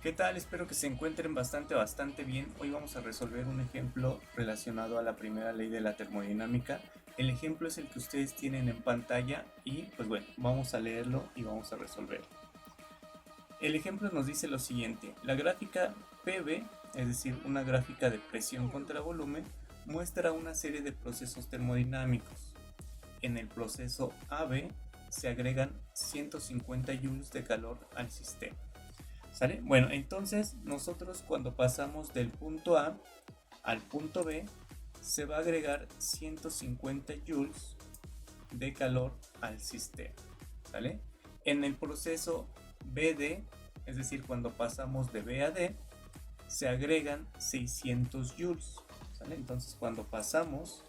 ¿Qué tal? Espero que se encuentren bastante bien. Hoy vamos a resolver un ejemplo relacionado a la primera ley de la termodinámica. El ejemplo es el que ustedes tienen en pantalla y pues bueno, vamos a leerlo y vamos a resolverlo. El ejemplo nos dice lo siguiente: la gráfica PV, es decir, una gráfica de presión contra volumen, muestra una serie de procesos termodinámicos. En el proceso AB se agregan 150 joules de calor al sistema. ¿Sale? Bueno, entonces nosotros cuando pasamos del punto A al punto B se va a agregar 150 joules de calor al sistema. ¿Sale? En el proceso BD, es decir, cuando pasamos de B a D, se agregan 600 joules. ¿Sale? Entonces cuando pasamos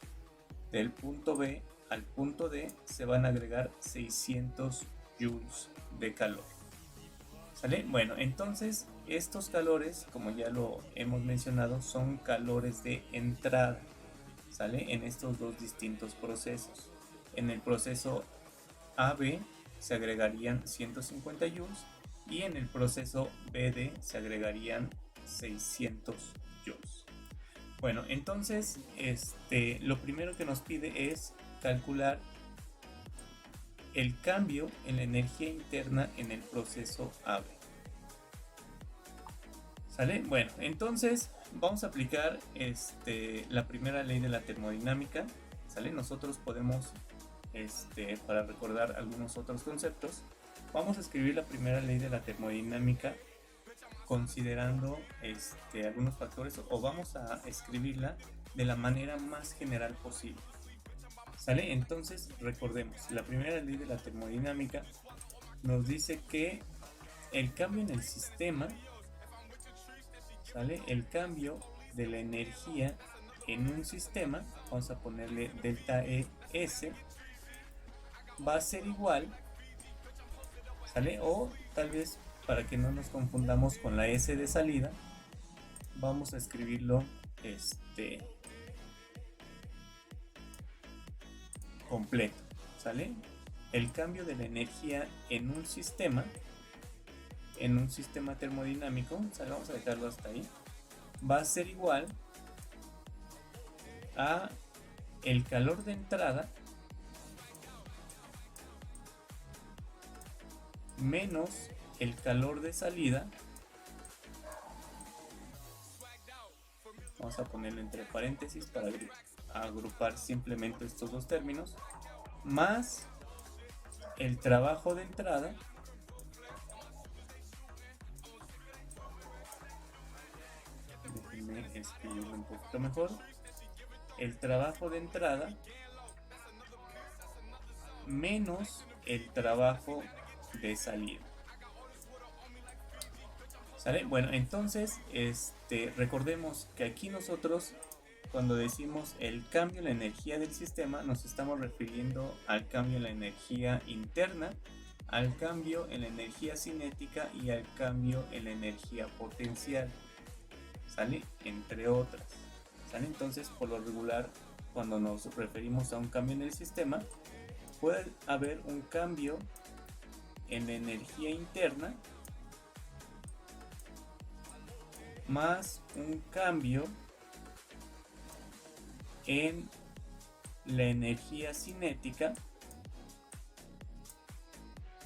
del punto B al punto D se van a agregar 600 joules de calor. ¿Sale? Bueno, entonces estos calores, como ya lo hemos mencionado, son calores de entrada, ¿sale? En estos dos distintos procesos. En el proceso AB se agregarían 150 joules y en el proceso BD se agregarían 600 joules. Bueno, entonces lo primero que nos pide es calcular el cambio en la energía interna en el proceso AB. ¿Sale? Bueno, entonces vamos a aplicar la primera ley de la termodinámica. ¿Sale? Nosotros podemos, para recordar algunos otros conceptos, vamos a escribir la primera ley de la termodinámica considerando algunos factores, o vamos a escribirla de la manera más general posible. ¿Sale? Entonces recordemos, la primera ley de la termodinámica nos dice que el cambio en el sistema, ¿sale? El cambio de la energía en un sistema, vamos a ponerle delta ES, va a ser igual, ¿sale? O tal vez para que no nos confundamos con la S de salida, vamos a escribirlo completo, ¿sale? El cambio de la energía en un sistema termodinámico, ¿sale? Vamos a dejarlo hasta ahí, va a ser igual a el calor de entrada menos el calor de salida, vamos a ponerlo entre paréntesis para agrupar simplemente estos dos términos, más el trabajo de entrada déjenme escribirlo un poquito mejor, el trabajo de entrada menos el trabajo de salida. ¿Sale? Bueno, entonces recordemos que aquí nosotros cuando decimos el cambio en la energía del sistema nos estamos refiriendo al cambio en la energía interna, al cambio en la energía cinética y al cambio en la energía potencial, ¿sale? Entre otras, ¿sale? Entonces por lo regular cuando nos referimos a un cambio en el sistema puede haber un cambio en la energía interna más un cambio en la energía cinética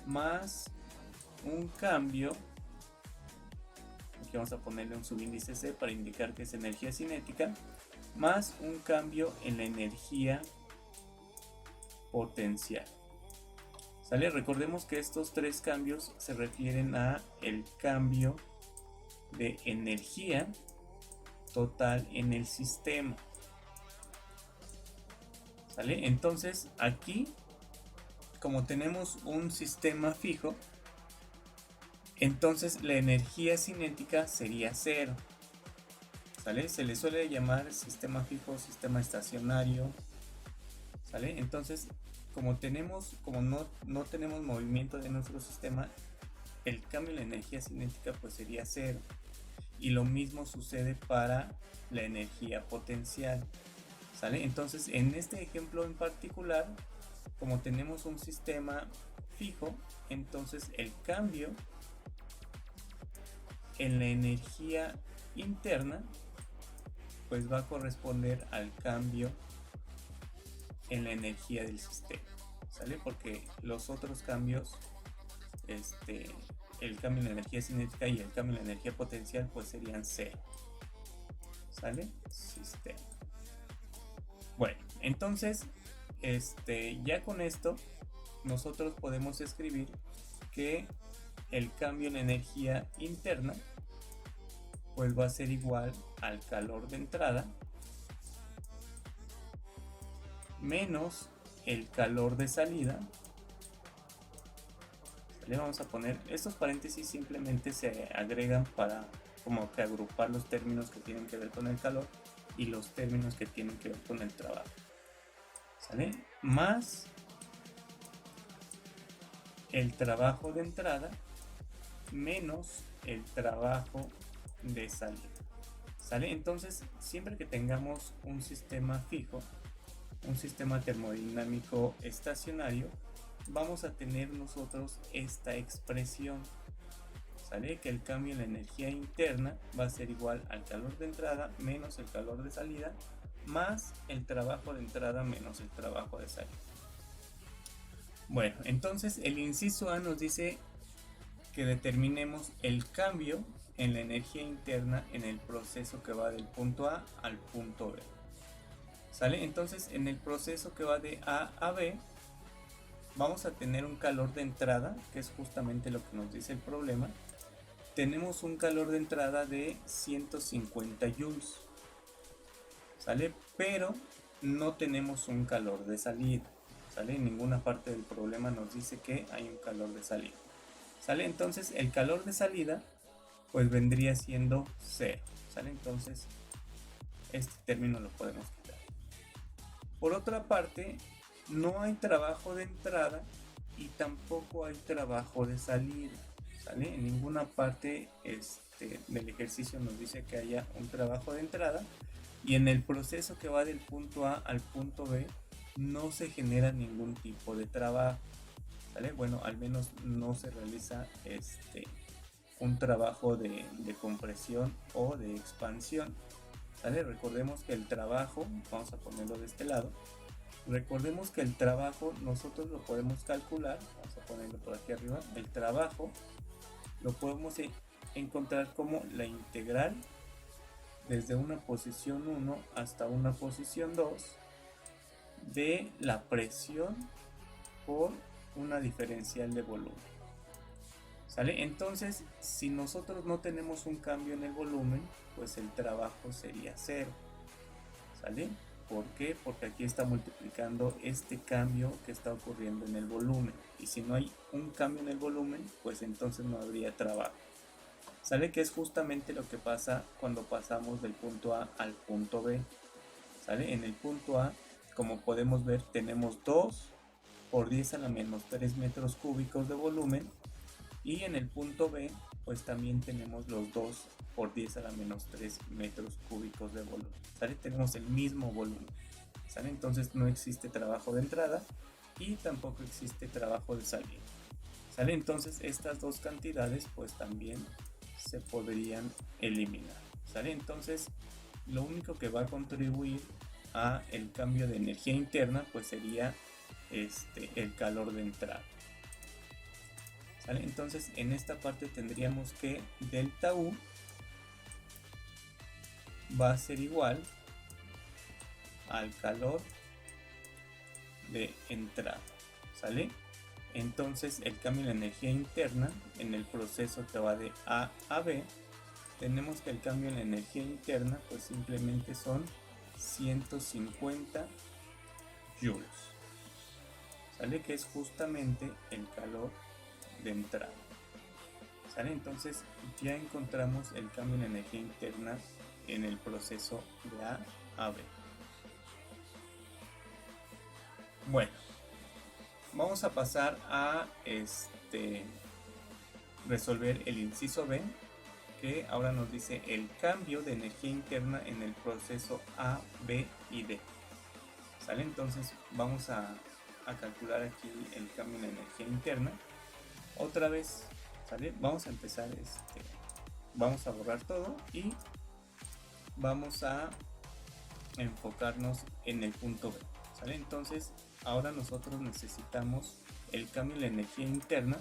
más un cambio, aquí vamos a ponerle un subíndice C para indicar que es energía cinética, más un cambio en la energía potencial. ¿Sale? Recordemos que estos tres cambios se refieren a el cambio de energía total en el sistema. ¿Sale? Entonces aquí, como tenemos un sistema fijo, entonces la energía cinética sería cero. ¿Sale? Se le suele llamar sistema fijo, sistema estacionario. ¿Sale? Entonces, como no tenemos movimiento de nuestro sistema, el cambio en la energía cinética pues sería cero. Y lo mismo sucede para la energía potencial. ¿Sale? Entonces, en este ejemplo en particular, como tenemos un sistema fijo, entonces el cambio en la energía interna pues va a corresponder al cambio en la energía del sistema, ¿sale? Porque los otros cambios, el cambio en la energía cinética y el cambio en la energía potencial pues serían cero, ¿sale? Sistema. Bueno, entonces ya con esto nosotros podemos escribir que el cambio en energía interna pues va a ser igual al calor de entrada menos el calor de salida. Le vamos a poner estos paréntesis, simplemente se agregan para como que agrupar los términos que tienen que ver con el calor y los términos que tienen que ver con el trabajo, ¿sale? Más el trabajo de entrada menos el trabajo de salida, ¿sale? Entonces siempre que tengamos un sistema fijo, un sistema termodinámico estacionario, vamos a tener nosotros esta expresión, ¿sale? Que el cambio en la energía interna va a ser igual al calor de entrada menos el calor de salida más el trabajo de entrada menos el trabajo de salida. Bueno, entonces el inciso A nos dice que determinemos el cambio en la energía interna en el proceso que va del punto A al punto B, ¿sale? Entonces en el proceso que va de A a B vamos a tener un calor de entrada, que es justamente lo que nos dice el problema. Tenemos un calor de entrada de 150 joules, ¿sale? Pero no tenemos un calor de salida, ¿sale? En ninguna parte del problema nos dice que hay un calor de salida, ¿sale? Entonces el calor de salida pues vendría siendo 0, ¿sale? Entonces este término lo podemos quitar. Por otra parte, no hay trabajo de entrada y tampoco hay trabajo de salida, ¿sale? En ninguna parte del ejercicio nos dice que haya un trabajo de entrada, y en el proceso que va del punto A al punto B no se genera ningún tipo de trabajo, ¿sale? Bueno, al menos no se realiza un trabajo de compresión o de expansión, ¿sale? Recordemos que el trabajo, vamos a ponerlo de este lado, recordemos que el trabajo nosotros lo podemos calcular, vamos a ponerlo por aquí arriba, el trabajo lo podemos encontrar como la integral desde una posición 1 hasta una posición 2 de la presión por una diferencial de volumen, ¿sale? Entonces, si nosotros no tenemos un cambio en el volumen, pues el trabajo sería 0, ¿sale? ¿Por qué? Porque aquí está multiplicando este cambio que está ocurriendo en el volumen, y si no hay un cambio en el volumen, pues entonces no habría trabajo, ¿sale? Que es justamente lo que pasa cuando pasamos del punto A al punto B, ¿sale? En el punto A, como podemos ver, tenemos 2 por 10 a la menos 3 metros cúbicos de volumen, y en el punto B pues también tenemos los 2 por 10 a la menos 3 metros cúbicos de volumen, ¿sale? Tenemos el mismo volumen, ¿sale? Entonces no existe trabajo de entrada y tampoco existe trabajo de salida, ¿sale? Entonces estas dos cantidades pues también se podrían eliminar, ¿sale? Entonces lo único que va a contribuir a el cambio de energía interna pues sería el calor de entrada, ¿sale? Entonces en esta parte tendríamos que delta U va a ser igual al calor de entrada, ¿sale? Entonces el cambio en la energía interna en el proceso que va de A a B, tenemos que el cambio en la energía interna pues simplemente son 150 joules, ¿sale? Que es justamente el calor de entrada, ¿sale? Entonces ya encontramos el cambio en la energía interna en el proceso de A a B. Bueno, vamos a pasar a resolver el inciso B, que ahora nos dice el cambio de energía interna en el proceso A, B y D, ¿sale? Entonces vamos a calcular aquí el cambio en la energía interna otra vez, ¿sale? Vamos a empezar vamos a borrar todo y vamos a enfocarnos en el punto B, ¿sale? Entonces ahora nosotros necesitamos el cambio en la energía interna,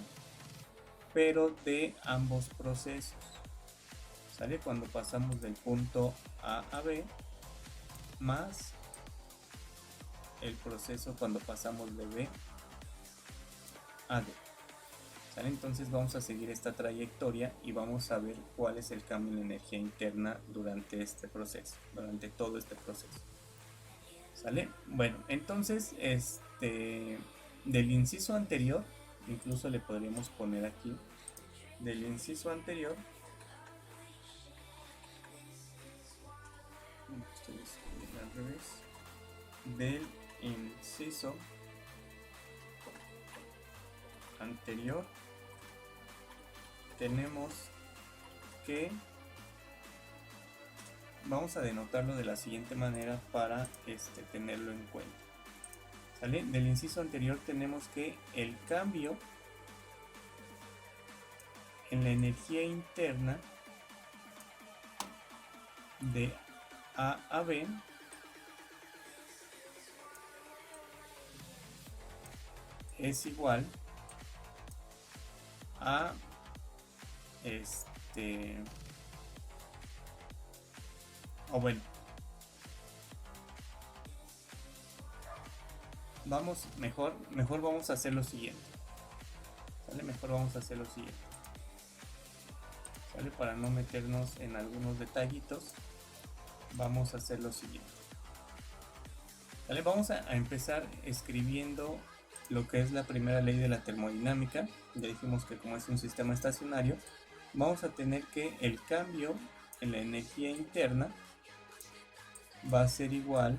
pero de ambos procesos, ¿sale? Cuando pasamos del punto A a B, más el proceso cuando pasamos de B a D, ¿sale? Entonces vamos a seguir esta trayectoria y vamos a ver cuál es el cambio en la energía interna durante este proceso, durante todo este proceso, ¿sale? Bueno, entonces del inciso anterior, incluso le podríamos poner aquí, del inciso anterior, estoy escribiendo al revés, del inciso anterior tenemos que, vamos a denotarlo de la siguiente manera para tenerlo en cuenta, ¿sale? Del inciso anterior tenemos que el cambio en la energía interna de A a B es igual a o bueno, mejor vamos a hacer lo siguiente, ¿sale? Mejor vamos a hacer lo siguiente, ¿sale? Para no meternos en algunos detallitos, vamos a hacer lo siguiente, ¿vale? Vamos a empezar escribiendo lo que es la primera ley de la termodinámica. Ya dijimos que como es un sistema estacionario, vamos a tener que el cambio en la energía interna va a ser igual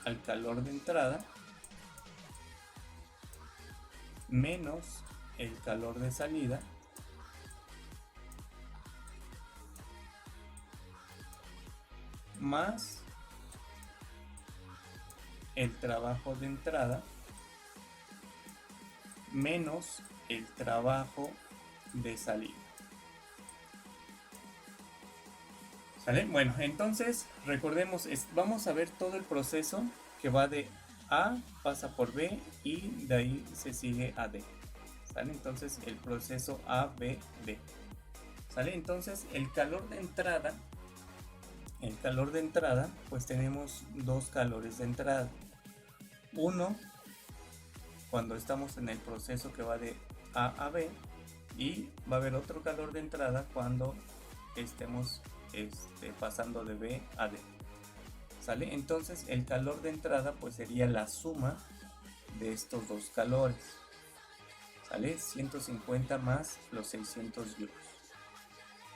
al calor de entrada menos el calor de salida más el trabajo de entrada menos el trabajo de salida, ¿sale? Bueno, entonces recordemos, vamos a ver todo el proceso que va de A, pasa por B y de ahí se sigue a D, ¿sale? Entonces el proceso A, B, D, ¿sale? Entonces el calor de entrada, pues tenemos dos calores de entrada. Uno cuando estamos en el proceso que va de A a B, y va a haber otro calor de entrada cuando estemos pasando de B a D, ¿sale? Entonces el calor de entrada pues sería la suma de estos dos calores, ¿sale? 150 más los 600 joules.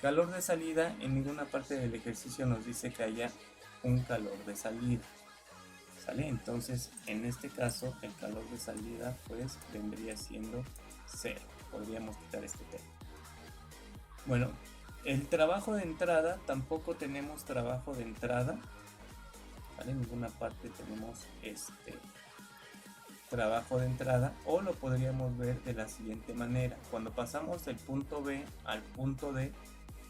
Calor de salida, en ninguna parte del ejercicio nos dice que haya un calor de salida, ¿sale? Entonces en este caso el calor de salida pues vendría siendo 0. Podríamos quitar este tema. Bueno, el trabajo de entrada, tampoco tenemos trabajo de entrada, ¿vale? En ninguna parte tenemos trabajo de entrada, o lo podríamos ver de la siguiente manera. Cuando pasamos del punto B al punto D,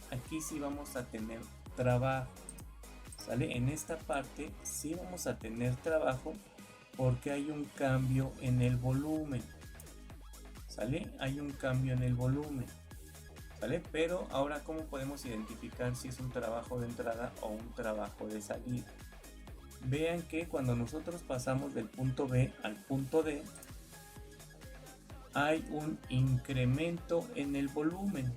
aquí sí vamos a tener trabajo, ¿sale? En esta parte sí vamos a tener trabajo porque hay un cambio en el volumen, ¿sale? Hay un cambio en el volumen, ¿vale? Pero ahora, ¿cómo podemos identificar si es un trabajo de entrada o un trabajo de salida? Vean que cuando nosotros pasamos del punto B al punto D, hay un incremento en el volumen,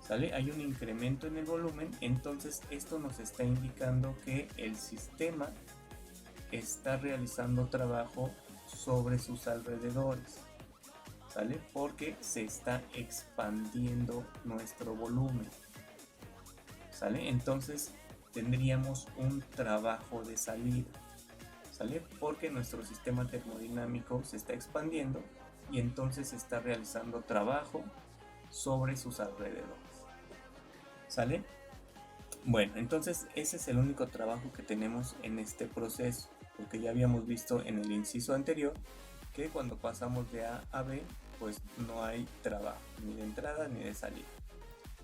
¿sale? Hay un incremento en el volumen, entonces esto nos está indicando que el sistema está realizando trabajo sobre sus alrededores, ¿sale? Porque se está expandiendo nuestro volumen, ¿sale? Entonces tendríamos un trabajo de salida, ¿sale? Porque nuestro sistema termodinámico se está expandiendo y entonces está realizando trabajo sobre sus alrededores, ¿sale? Bueno, entonces ese es el único trabajo que tenemos en este proceso, porque ya habíamos visto en el inciso anterior que cuando pasamos de A a B pues no hay trabajo ni de entrada ni de salida,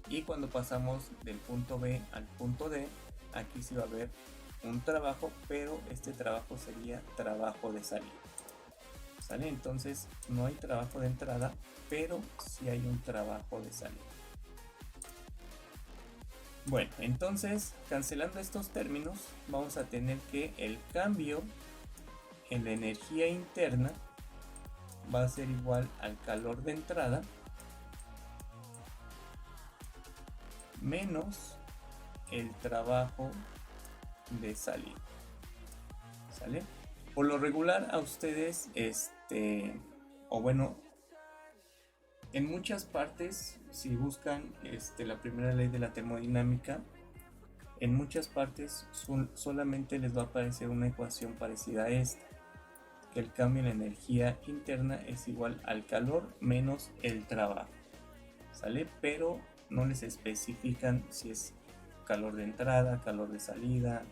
Y cuando pasamos del punto B al punto D, aquí sí va a haber un trabajo, pero este trabajo sería trabajo de salida. ¿Sale? Entonces no hay trabajo de entrada, pero sí hay un trabajo de salida. Bueno, entonces cancelando estos términos, vamos a tener que el cambio en la energía interna va a ser igual al calor de entrada menos el trabajo de salida. ¿Sale? Por lo regular a ustedes, o bueno, en muchas partes, si buscan la primera ley de la termodinámica, en muchas partes solamente les va a aparecer una ecuación parecida a esta, que el cambio en la energía interna es igual al calor menos el trabajo. ¿Sale? Pero no les especifican si es calor de entrada, calor de salida,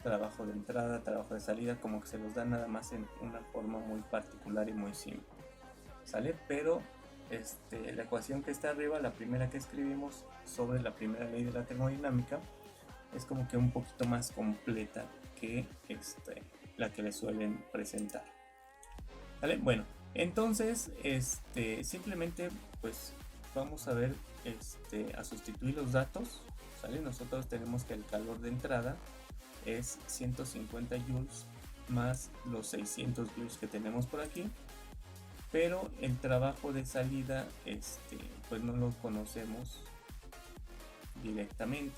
trabajo de entrada, trabajo de salida, como que se los da nada más en una forma muy particular y muy simple. ¿Sale? Pero la ecuación que está arriba, la primera que escribimos sobre la primera ley de la termodinámica, es como que un poquito más completa que la que le suelen presentar. ¿Vale? Bueno, entonces simplemente pues vamos a ver a sustituir los datos. ¿Sale? Nosotros tenemos que el calor de entrada es 150 joules más los 600 joules que tenemos por aquí, pero el trabajo de salida pues no lo conocemos directamente.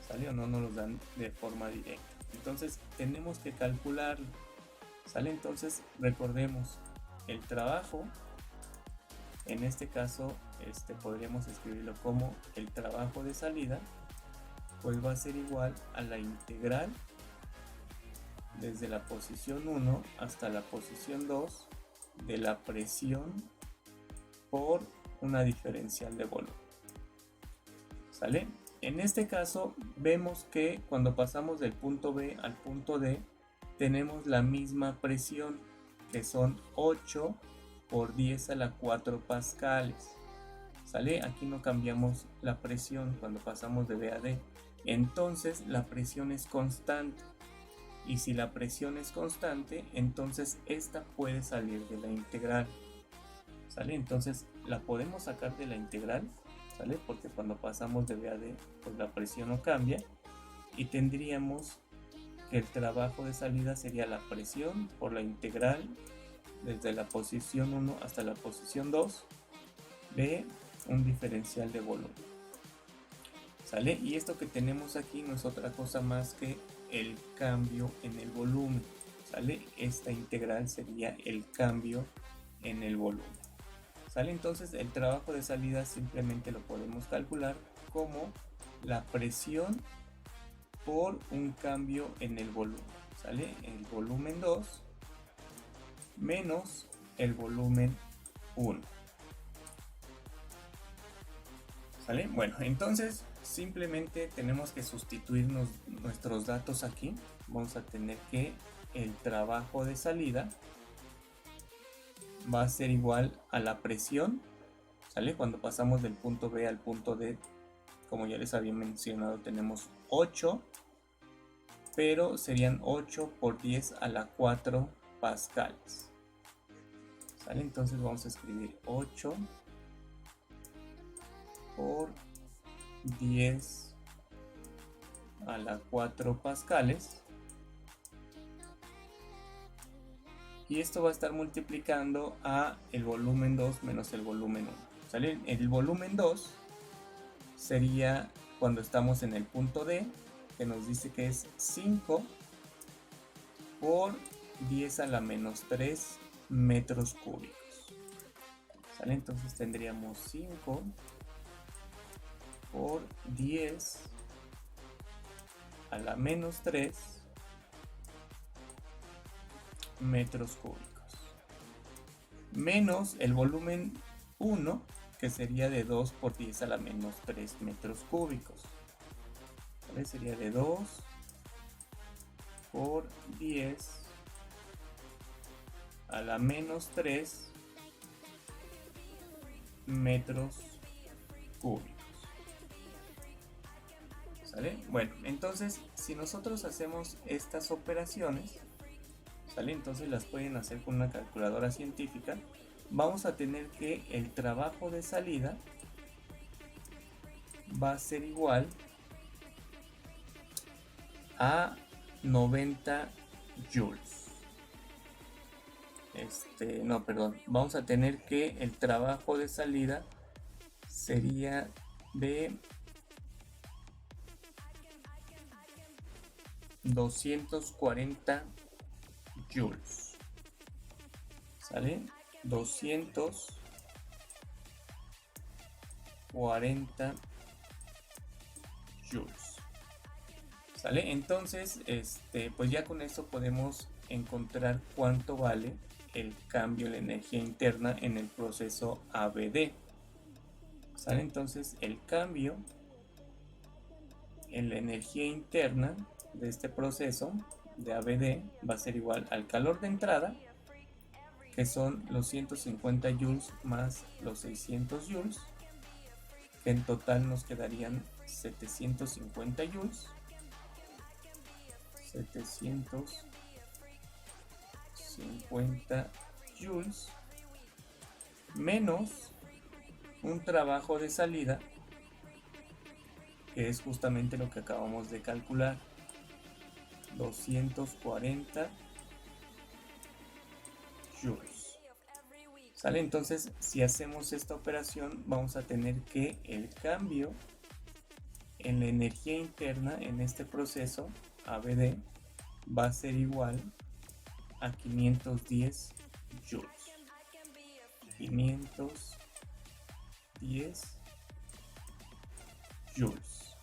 ¿Sale? O no nos los dan de forma directa, entonces tenemos que calcularlo. ¿Sale? Entonces recordemos el trabajo, en este caso podríamos escribirlo como el trabajo de salida, pues va a ser igual a la integral desde la posición 1 hasta la posición 2 de la presión por una diferencial de volumen. ¿Sale? En este caso vemos que cuando pasamos del punto B al punto D tenemos la misma presión, que son 8 por 10 a la 4 pascales. ¿Sale? Aquí no cambiamos la presión cuando pasamos de B a D. Entonces la presión es constante. Y si la presión es constante, entonces esta puede salir de la integral. ¿Sale? Entonces la podemos sacar de la integral. ¿Sale? Porque cuando pasamos de B a D, pues la presión no cambia. Y tendríamos que el trabajo de salida sería la presión por la integral desde la posición 1 hasta la posición 2 de un diferencial de volumen. ¿Sale? Y esto que tenemos aquí no es otra cosa más que el cambio en el volumen. ¿Sale? Esta integral sería el cambio en el volumen. ¿Sale? Entonces el trabajo de salida simplemente lo podemos calcular como la presión por un cambio en el volumen. ¿Sale? El volumen 2 menos el volumen 1. ¿Sale? Bueno, entonces simplemente tenemos que sustituirnos nuestros datos aquí. Vamos a tener que el trabajo de salida va a ser igual a la presión. ¿Sale? Cuando pasamos del punto B al punto D, como ya les había mencionado, tenemos 8, pero serían 8 por 10 a la 4 pascales. ¿Sale? Entonces vamos a escribir 8 por 10 a la 4 pascales, y esto va a estar multiplicando a el volumen 2 menos el volumen 1. ¿Sale? El volumen 2 sería cuando estamos en el punto D, que nos dice que es 5 por 10 a la menos 3 metros cúbicos. ¿Sale? Entonces tendríamos 5 por 10 a la menos 3 metros cúbicos, menos el volumen 1, que sería de 2 por 10 a la menos 3 metros cúbicos. ¿Vale? Sería de 2 por 10 a la menos 3 metros cúbicos. ¿Sale? Bueno, entonces si nosotros hacemos estas operaciones, ¿sale? Entonces las pueden hacer con una calculadora científica. Vamos a tener que el trabajo de salida va a ser igual a 90 joules. No, perdón. Vamos a tener que el trabajo de salida sería de 240 joules. ¿Sale? 240 joules. ¿Sale? Entonces, pues ya con esto podemos encontrar cuánto vale el cambio de la energía interna en el proceso ABD. ¿Sale? Entonces, el cambio en la energía interna de este proceso de ABD va a ser igual al calor de entrada, que son los 150 joules más los 600 joules, que en total nos quedarían 750 joules. 750 joules menos un trabajo de salida, que es justamente lo que acabamos de calcular, 240 joules. ¿Sale? Entonces, si hacemos esta operación, vamos a tener que el cambio en la energía interna en este proceso ABD va a ser igual a 510 joules. 510 joules.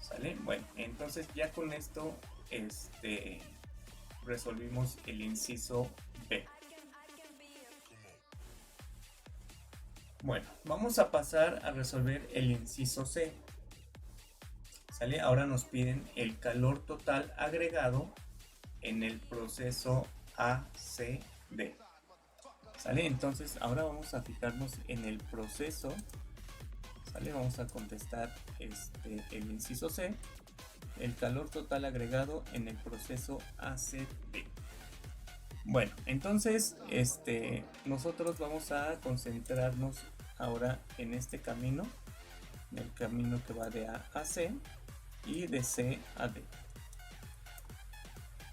¿Sale? Bueno, entonces ya con esto resolvimos el inciso B. Bueno, vamos a pasar a resolver el inciso C. ¿Sale? Ahora nos piden el calor total agregado en el proceso ACD. ¿Sale? Entonces ahora vamos a fijarnos en el proceso. ¿Sale? Vamos a contestar el inciso C, el calor total agregado en el proceso ACD. Bueno, entonces nosotros vamos a concentrarnos ahora en este camino, el camino que va de A a C y de C a D.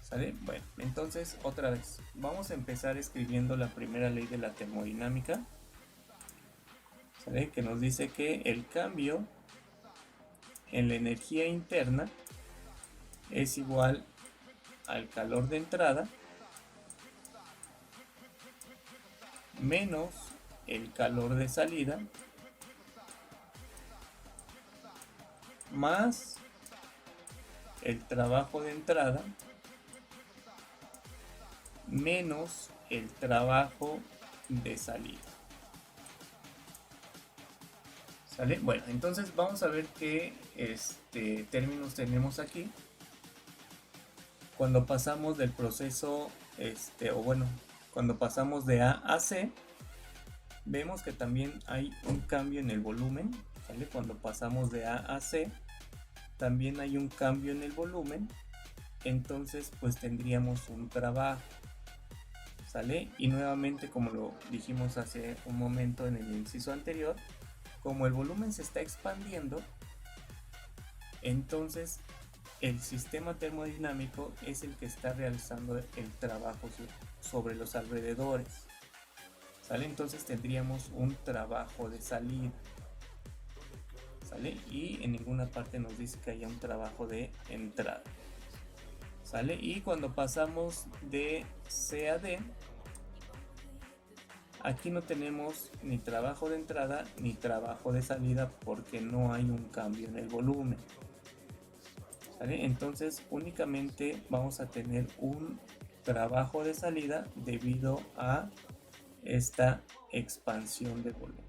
¿Sale? Bueno, entonces otra vez vamos a empezar escribiendo la primera ley de la termodinámica, ¿sale? Que nos dice que el cambio en la energía interna es igual al calor de entrada menos el calor de salida más el trabajo de entrada menos el trabajo de salida. ¿Sale? Bueno, entonces vamos a ver qué términos tenemos aquí. Cuando pasamos del proceso, cuando pasamos de A a C, vemos que también hay un cambio en el volumen. ¿Sale? Cuando pasamos de A a C, también hay un cambio en el volumen. Entonces, pues tendríamos un trabajo. ¿Sale? Y nuevamente, como lo dijimos hace un momento en el inciso anterior, como el volumen se está expandiendo, entonces el sistema termodinámico es el que está realizando el trabajo sobre los alrededores. ¿Sale? Entonces tendríamos un trabajo de salida. ¿Sale? Y en ninguna parte nos dice que haya un trabajo de entrada. ¿Sale? Y cuando pasamos de C a D, aquí no tenemos ni trabajo de entrada ni trabajo de salida porque no hay un cambio en el volumen. ¿Sale? Entonces únicamente vamos a tener un trabajo de salida debido a esta expansión de volumen.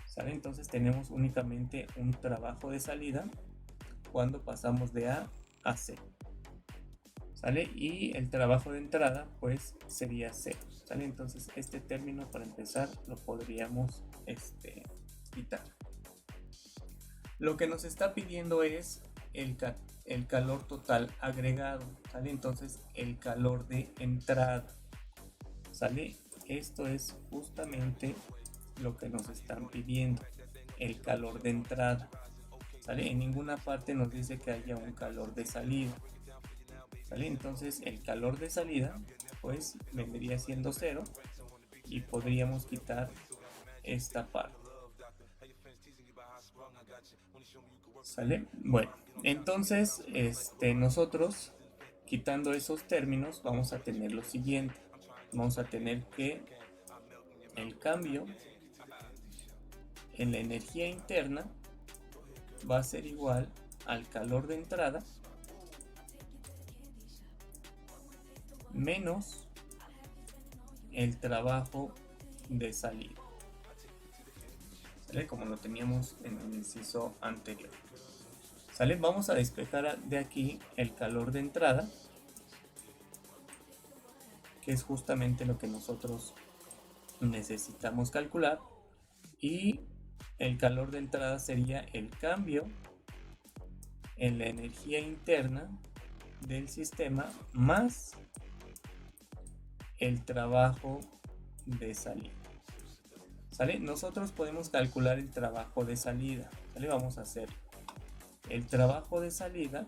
¿Sale? Entonces tenemos únicamente un trabajo de salida cuando pasamos de A a C. ¿Sale? Y el trabajo de entrada pues sería C. ¿Sale? Entonces este término para empezar lo podríamos quitar. Lo que nos está pidiendo es el calor total agregado, ¿sale? Entonces el calor de entrada, ¿sale? Esto es justamente lo que nos están pidiendo, el calor de entrada, ¿sale? En ninguna parte nos dice que haya un calor de salida, ¿sale? Entonces el calor de salida pues vendría siendo 0 y podríamos quitar esta parte, ¿sale? Bueno, entonces nosotros quitando esos términos vamos a tener lo siguiente. Vamos a tener que el cambio en la energía interna va a ser igual al calor de entrada menos el trabajo de salida, ¿sale? Como lo teníamos en el inciso anterior, ¿sale? Vamos a despejar de aquí el calor de entrada, que es justamente lo que nosotros necesitamos calcular, y el calor de entrada sería el cambio en la energía interna del sistema más el trabajo de salida, ¿sale? Nosotros podemos calcular el trabajo de salida, ¿sale? Vamos a hacer el trabajo de salida,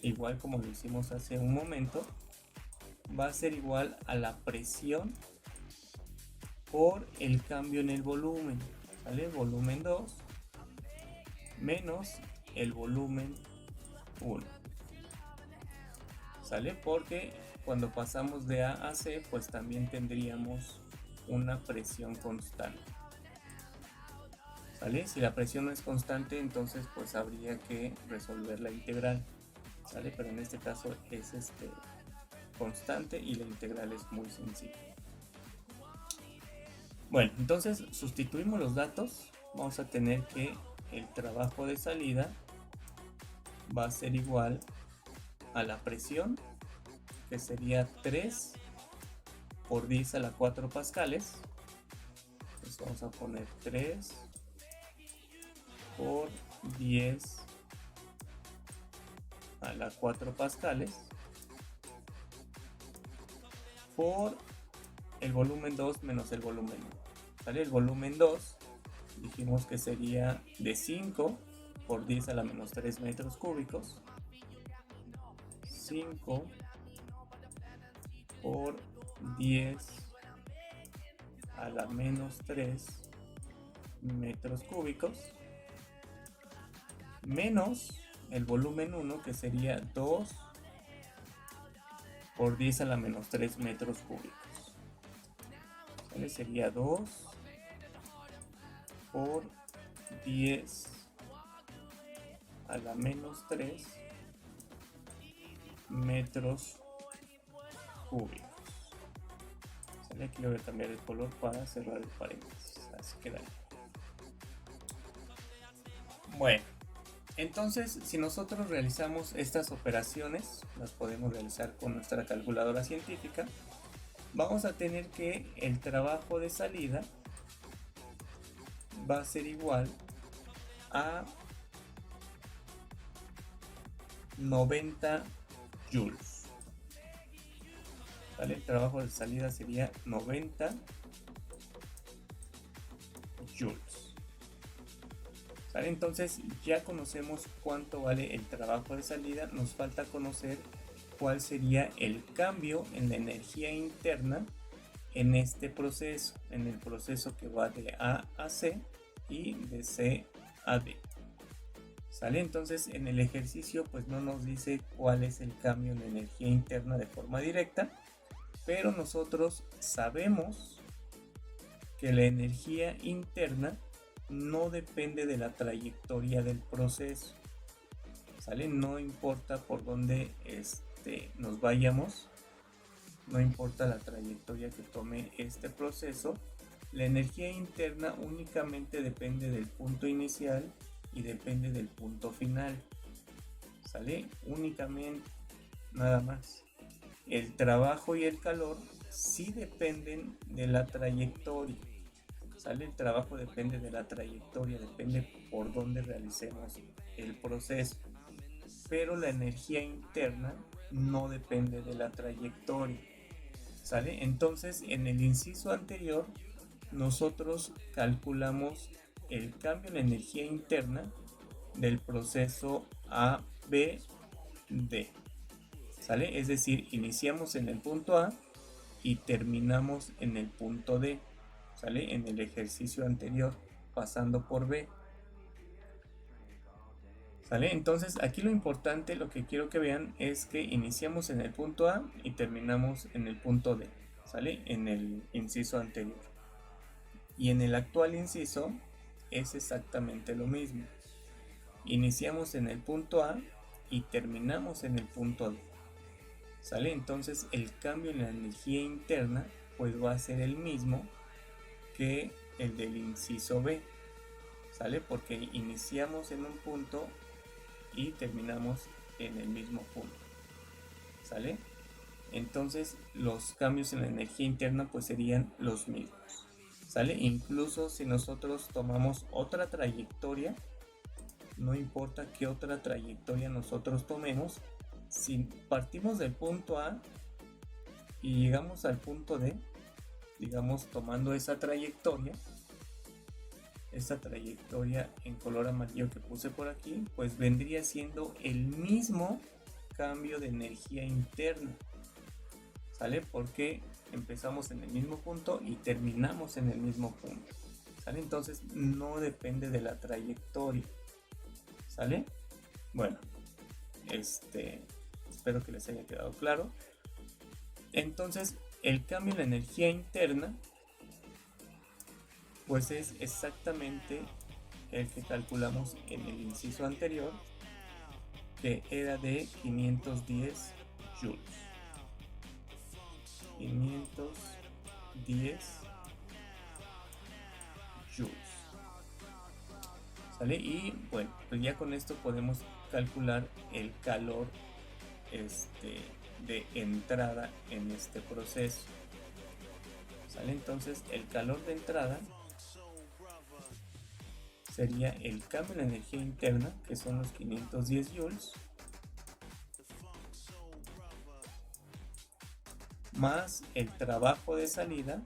igual como lo hicimos hace un momento, va a ser igual a la presión por el cambio en el volumen, ¿sale? Volumen 2 menos el volumen 1, ¿sale? Porque cuando pasamos de A a C, pues también tendríamos una presión constante, ¿sale? Si la presión no es constante, entonces pues habría que resolver la integral, ¿sale? Pero en este caso es constante y la integral es muy sencilla. Bueno, entonces sustituimos los datos. Vamos a tener que el trabajo de salida va a ser igual a la presión, que sería 3 por 10 a la 4 pascales. Entonces vamos a poner 3 por 10 a la 4 pascales por el volumen 2 menos el volumen 1, ¿sale? El volumen 2 dijimos que sería de 5 por 10 a la menos 3 metros cúbicos, 5 por 10 a la menos 3 metros cúbicos, menos el volumen 1, que sería 2 por 10 a la menos 3 metros cúbicos, ¿vale? Sería 2 por 10 a la menos 3 metros cúbicos, ¿sale? Aquí le voy a cambiar el color para cerrar el paréntesis, así queda. Bueno, entonces si nosotros realizamos estas operaciones, las podemos realizar con nuestra calculadora científica, vamos a tener que el trabajo de salida va a ser igual a 90 joules, ¿vale? El trabajo de salida sería 90 joules, ¿vale? Entonces ya conocemos cuánto vale el trabajo de salida, nos falta conocer cuál sería el cambio en la energía interna en este proceso, en el proceso que va de A a C y de C a D, ¿sale? Entonces en el ejercicio pues no nos dice cuál es el cambio en la energía interna de forma directa, pero nosotros sabemos que la energía interna no depende de la trayectoria del proceso, ¿sale? No importa por dónde nos vayamos, no importa la trayectoria que tome este proceso, la energía interna únicamente depende del punto inicial y depende del punto final, ¿sale? Únicamente, nada más. El trabajo y el calor sí dependen de la trayectoria, ¿sale? El trabajo depende de la trayectoria, depende por dónde realicemos el proceso, pero la energía interna no depende de la trayectoria, ¿sale? Entonces, en el inciso anterior, nosotros calculamos el cambio en energía interna del proceso A, B, D, ¿sale? Es decir, iniciamos en el punto A y terminamos en el punto D, ¿sale? En el ejercicio anterior, pasando por B, ¿sale? Entonces aquí lo importante, lo que quiero que vean es que iniciamos en el punto A y terminamos en el punto D, ¿sale? En el inciso anterior. Y en el actual inciso es exactamente lo mismo. Iniciamos en el punto A y terminamos en el punto D, ¿sale? Entonces el cambio en la energía interna pues va a ser el mismo que el del inciso B, ¿sale? Porque iniciamos en un punto y terminamos en el mismo punto, ¿sale? Entonces los cambios en la energía interna pues serían los mismos, ¿sale? Incluso si nosotros tomamos otra trayectoria, no importa qué otra trayectoria nosotros tomemos, si partimos del punto A y llegamos al punto D, digamos tomando esa trayectoria en color amarillo que puse por aquí, pues vendría siendo el mismo cambio de energía interna, ¿sale? Porque empezamos en el mismo punto y terminamos en el mismo punto, ¿sale? Entonces no depende de la trayectoria, ¿sale? Bueno, espero que les haya quedado claro. Entonces el cambio en la energía interna pues es exactamente el que calculamos en el inciso anterior, que era de 510 joules. 510 joules, ¿sale? Y bueno, pues ya con esto podemos calcular el calor de entrada en este proceso, ¿sale? Entonces el calor de entrada sería el cambio en energía interna, que son los 510 joules, más el trabajo de salida,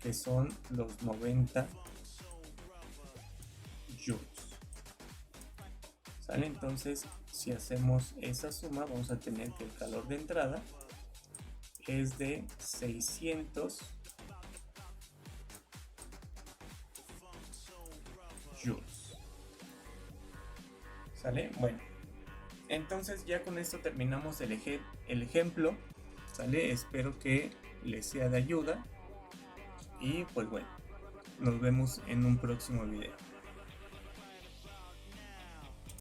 que son los 90 joules, ¿sale? Entonces si hacemos esa suma vamos a tener que el calor de entrada es de 600 joules, ¿sale? Bueno, entonces ya con esto terminamos el ejemplo, ¿sale? Espero que les sea de ayuda y pues bueno, nos vemos en un próximo video.